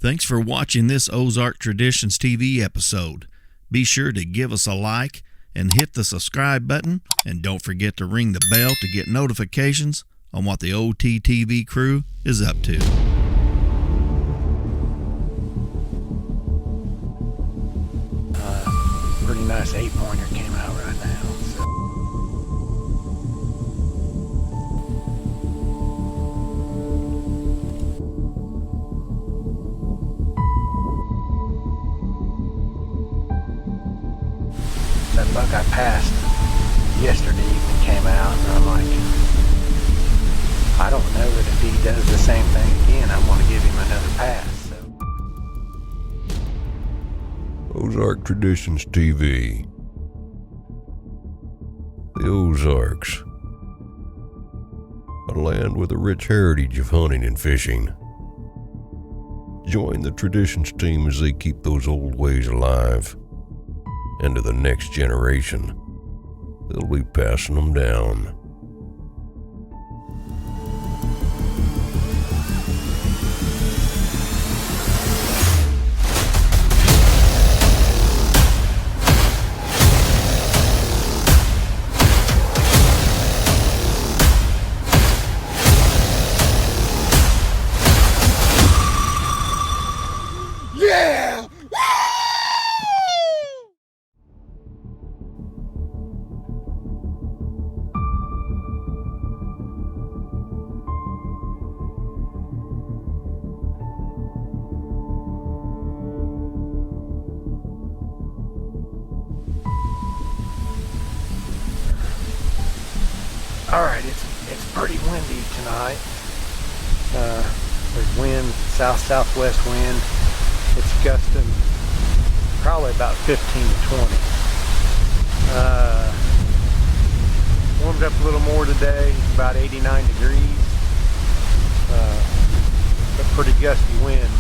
Thanks for watching this Ozark Traditions TV episode. Be sure to give us a like and hit the subscribe button, and don't forget to ring the bell to get notifications on what the OTTV crew is up to. Pretty nice 8-pointer came out right now. So. That buck I passed yesterday evening came out, and I'm like, I don't know that if he does the same thing again, I'm going to give him another pass. Ozark Traditions TV. The Ozarks. A land with a rich heritage of hunting and fishing. Join the Traditions team as they keep those old ways alive. And to the next generation, they'll be passing them down. Yeah! All right, it's pretty windy tonight. There's wind, southwest wind. It's gusting probably about 15 to 20. Warmed up a little more today, about 89 degrees. But pretty gusty wind.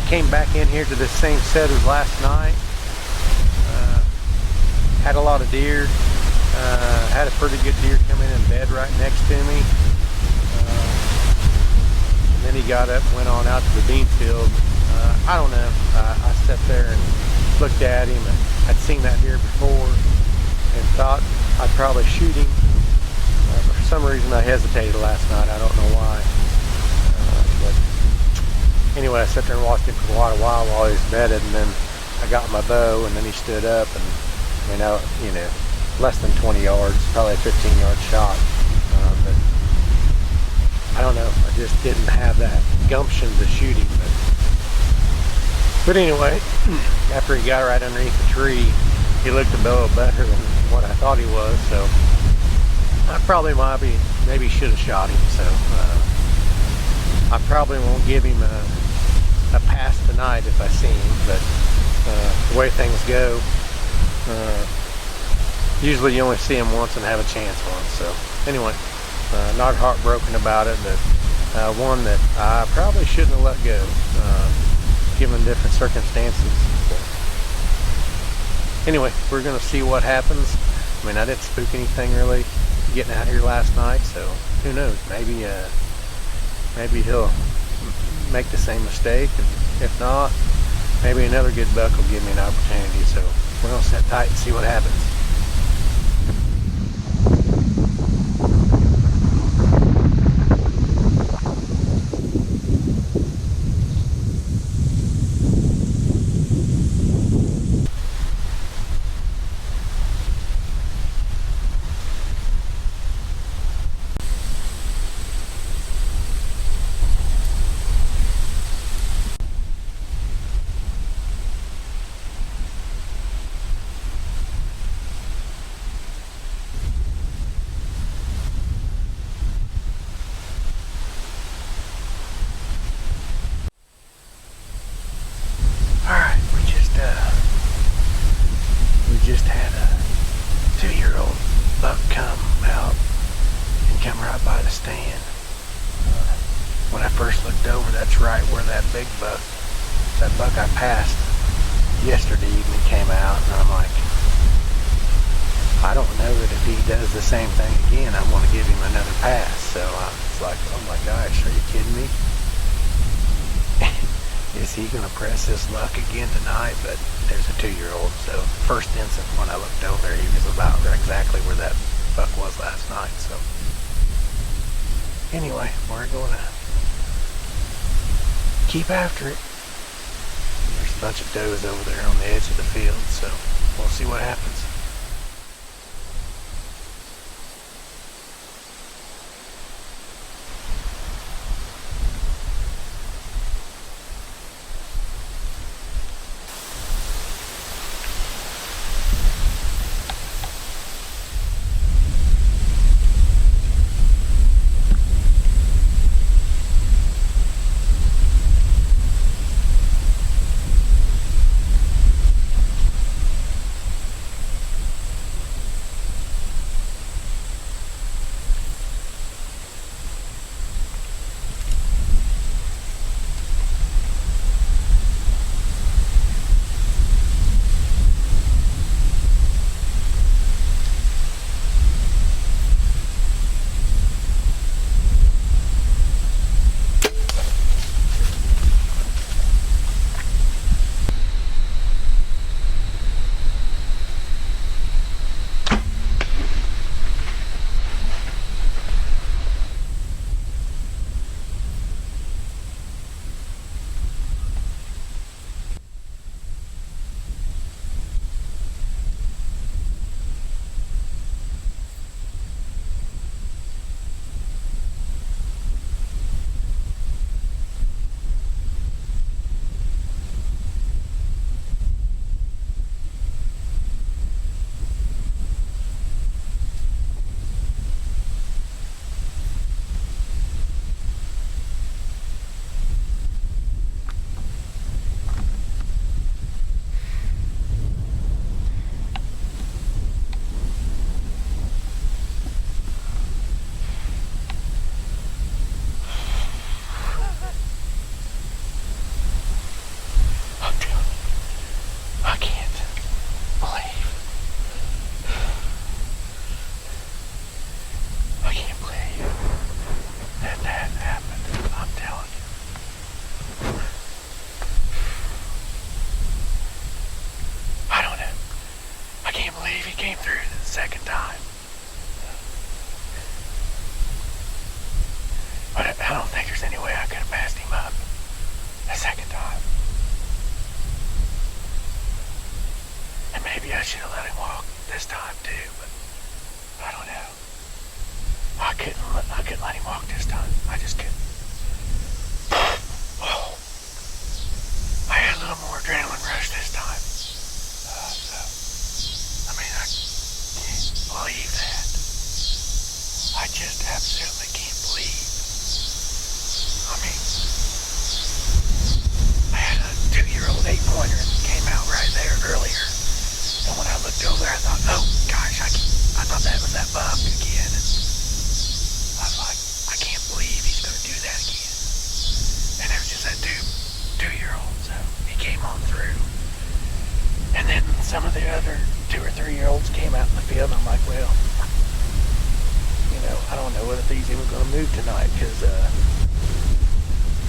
Came back in here to the same set as last night. Had a lot of deer. Had a pretty good deer come in bed right next to me. And then he got up and went on out to the bean field. I don't know. I sat there and looked at him, and I'd seen that deer before and thought I'd probably shoot him. For some reason I hesitated last night. I don't know why. But anyway, I sat there and watched him for quite a while he was bedded, and then I got my bow, and then he stood up, and you know, less than 20 yards, probably a 15-yard shot. But I don't know. I just didn't have that gumption to shoot him. But anyway, after he got right underneath the tree, he looked a little better than what I thought he was. So I probably maybe should have shot him. So I probably won't give him a pass tonight if I see him. But the way things go, usually you only see him once and have a chance once. So anyway, not heartbroken about it, but one that I probably shouldn't have let go. Given different circumstances. But anyway, we're gonna see what happens. I mean, I didn't spook anything really getting out here last night, so who knows? Maybe he'll make the same mistake, and if not, maybe another good buck will give me an opportunity. So we're gonna sit tight and see what happens. Just had a 2-year-old buck come out and come right by the stand. When I first looked over, that's right where that big buck, that buck I passed yesterday evening came out, and I'm like, I don't know that if he does the same thing again, I'm going to give him another pass. So it's like, oh my gosh, are you kidding me? he gonna press his luck again tonight? But there's a 2-year-old, so first instant when I looked over, he was about exactly where that buck was last night. So anyway, we're gonna keep after it. There's a bunch of does over there on the edge of the field, so we'll see what happens.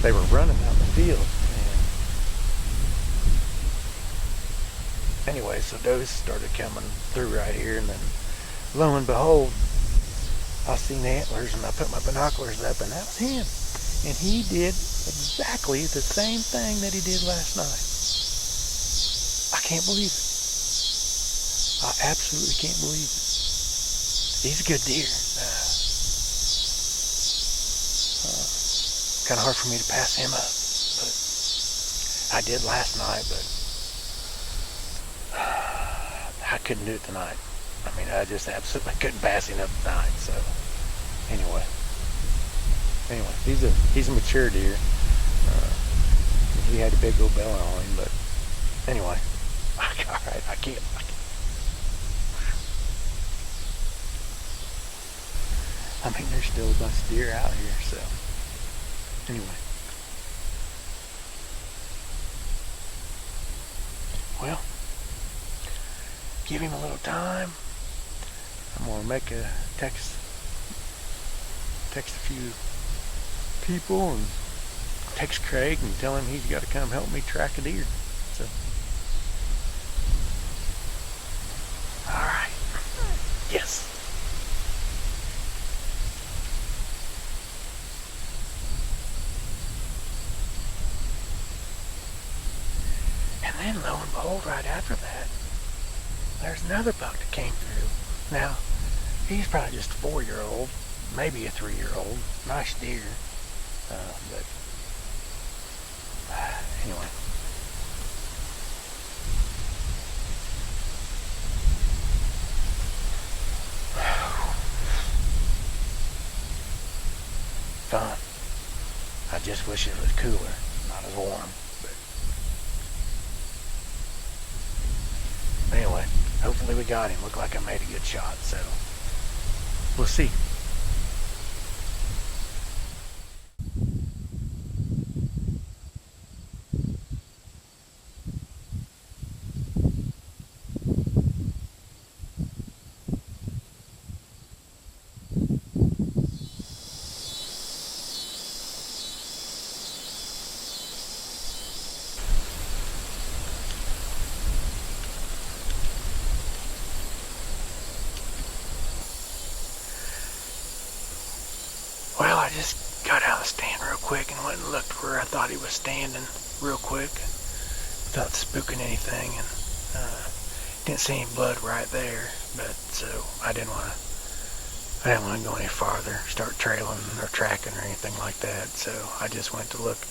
They were running out in the field. And anyway, so does started coming through right here, and then lo and behold, I seen antlers, and I put my binoculars up, and that was him. And he did exactly the same thing that he did last night. I can't believe it. I absolutely can't believe it. He's a good deer. Kind of hard for me to pass him up, but I did last night, but I couldn't do it tonight. I mean, I just absolutely couldn't pass him up tonight. So anyway, he's a mature deer. He had a big old belly on him, but anyway, all right, I can't. I mean, there's still a bunch of deer out here, so anyway. Well, give him a little time. I'm gonna make a text a few people and text Craig and tell him he's got to come help me track a deer. So, all right. Yes. And then lo and behold, right after that, there's another buck that came through. Now, he's probably just a 4-year-old, maybe a 3-year-old. Nice deer. But anyway. Fun. I just wish it was cooler, not as warm. But anyway, hopefully we got him. Looked like I made a good shot, so we'll see. Well, I just got out of the stand real quick and went and looked where I thought he was standing real quick without spooking anything, and didn't see any blood right there. But so I didn't want to go any farther, start trailing or tracking or anything like that. So I just went to look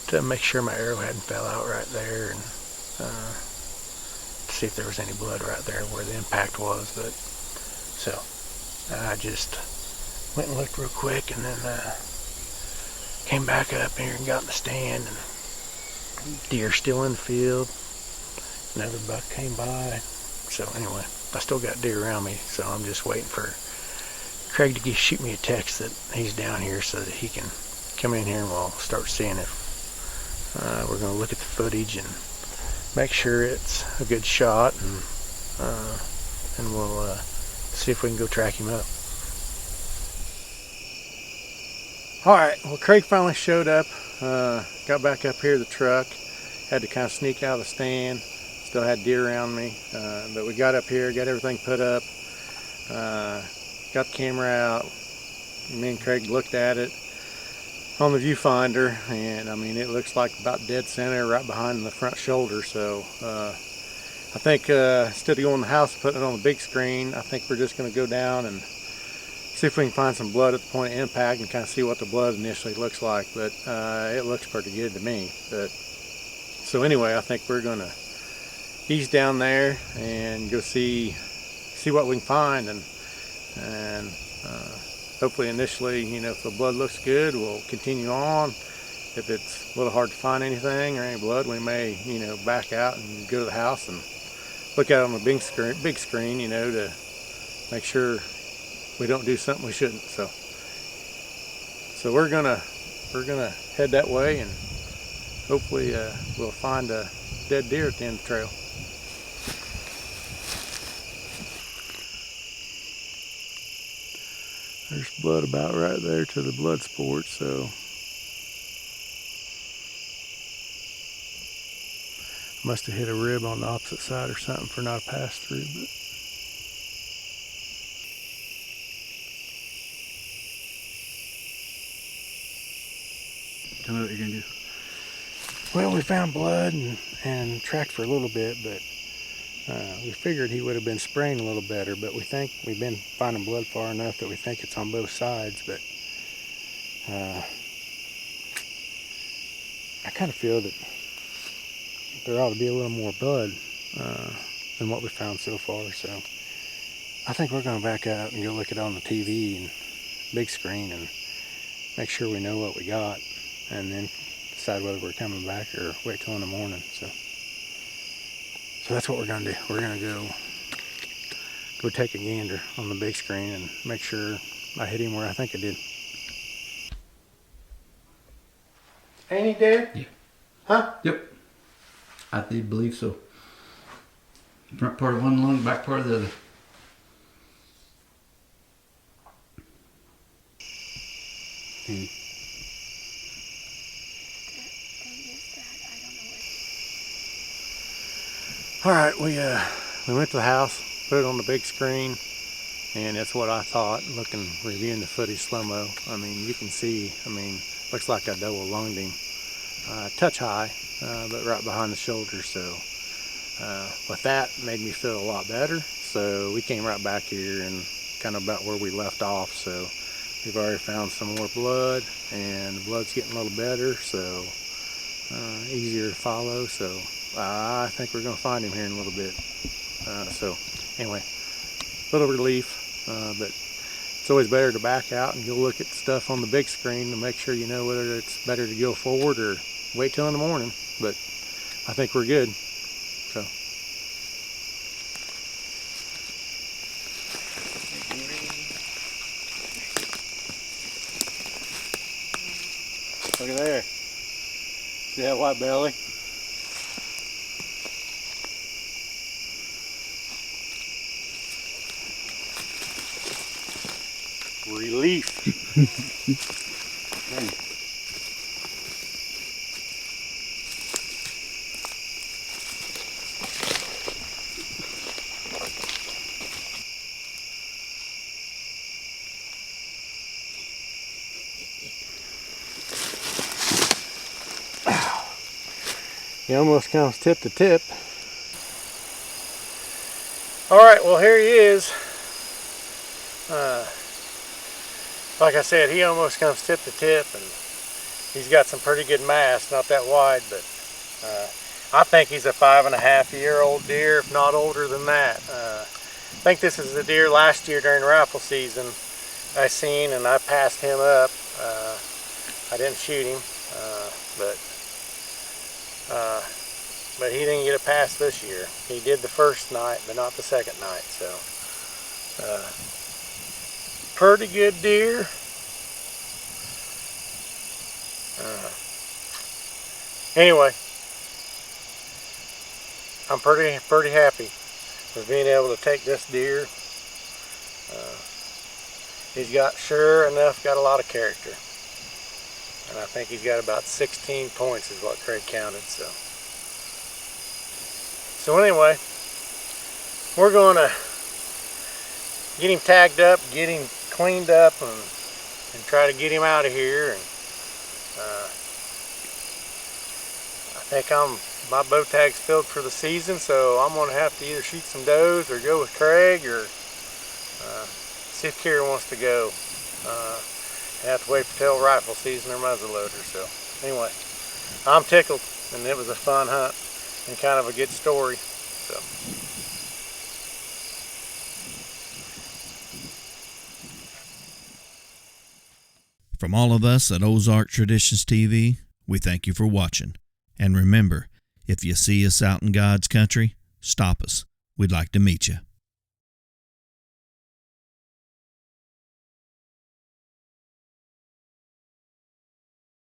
to make sure my arrow hadn't fell out right there, and see if there was any blood right there where the impact was. But so I just went and looked real quick, and then came back up here and got in the stand, and deer still in the field. Another buck came by. So anyway, I still got deer around me, so I'm just waiting for Craig to shoot me a text that he's down here so that he can come in here and we'll start seeing if we're going to look at the footage and make sure it's a good shot, and we'll see if we can go track him up. Alright, well, Craig finally showed up, got back up here to the truck, had to kind of sneak out of the stand, still had deer around me, but we got up here, got everything put up, got the camera out. Me and Craig looked at it on the viewfinder, and I mean, it looks like about dead center right behind the front shoulder. So I think instead of going to the house and putting it on the big screen, I think we're just going to go down and see if we can find some blood at the point of impact and kind of see what the blood initially looks like. But it looks pretty good to me. But so anyway, I think we're going to ease down there and go see what we can find, and hopefully initially, you know, if the blood looks good, we'll continue on. If it's a little hard to find anything or any blood, we may, you know, back out and go to the house and look at it on the big screen, you know, to make sure we don't do something we shouldn't. So we're gonna head that way, and hopefully we'll find a dead deer at the end of the trail. There's blood about right there to the blood sport, so must have hit a rib on the opposite side or something for not a pass through. But tell me what you're gonna do. well, we found blood and tracked for a little bit, but we figured he would have been spraying a little better, but we think we've been finding blood far enough that we think it's on both sides. But I kind of feel that there ought to be a little more blood than what we found so far. So I think we're going to back out and go look at it on the TV and big screen and make sure we know what we got, and then decide whether we're coming back or wait till in the morning. So that's what we're going to do. We're going to go take a gander on the big screen and make sure I hit him where I think I did. Ain't he dead? Yeah. Huh? Yep. I did believe so. Front part of one lung, back part of the other. All right, we went to the house, put it on the big screen, and that's what I thought, reviewing the footage slow-mo. I mean, you can see, looks like I double lunged him. Touch high, but right behind the shoulder, so with that, made me feel a lot better. So we came right back here and kind of about where we left off, so we've already found some more blood, and the blood's getting a little better, so easier to follow. So I think we're going to find him here in a little bit. So anyway, a little relief, but it's always better to back out and go look at stuff on the big screen to make sure you know whether it's better to go forward or wait till in the morning. But I think we're good. So look at there. See that white belly? Relief. He almost comes tip to tip. All right, well here he is. Like I said, he almost comes tip to tip, and he's got some pretty good mass, not that wide, but I think he's a 5.5-year-old deer, if not older than that. I think this is the deer last year during rifle season I seen, and I passed him up. I didn't shoot him, but he didn't get a pass this year. He did the first night, but not the second night. So pretty good deer. Anyway, I'm pretty happy with being able to take this deer. He's got, sure enough, got a lot of character. And I think he's got about 16 points is what Craig counted. So anyway, we're going to get him tagged up, get him cleaned up, and try to get him out of here. And I think my bow tag's filled for the season, so I'm going to have to either shoot some does or go with Craig, or see if Kira wants to go. I have to wait till rifle season or muzzleloader. So anyway, I'm tickled, and it was a fun hunt and kind of a good story. So. From all of us at Ozark Traditions TV, we thank you for watching. And remember, if you see us out in God's country, stop us. We'd like to meet you.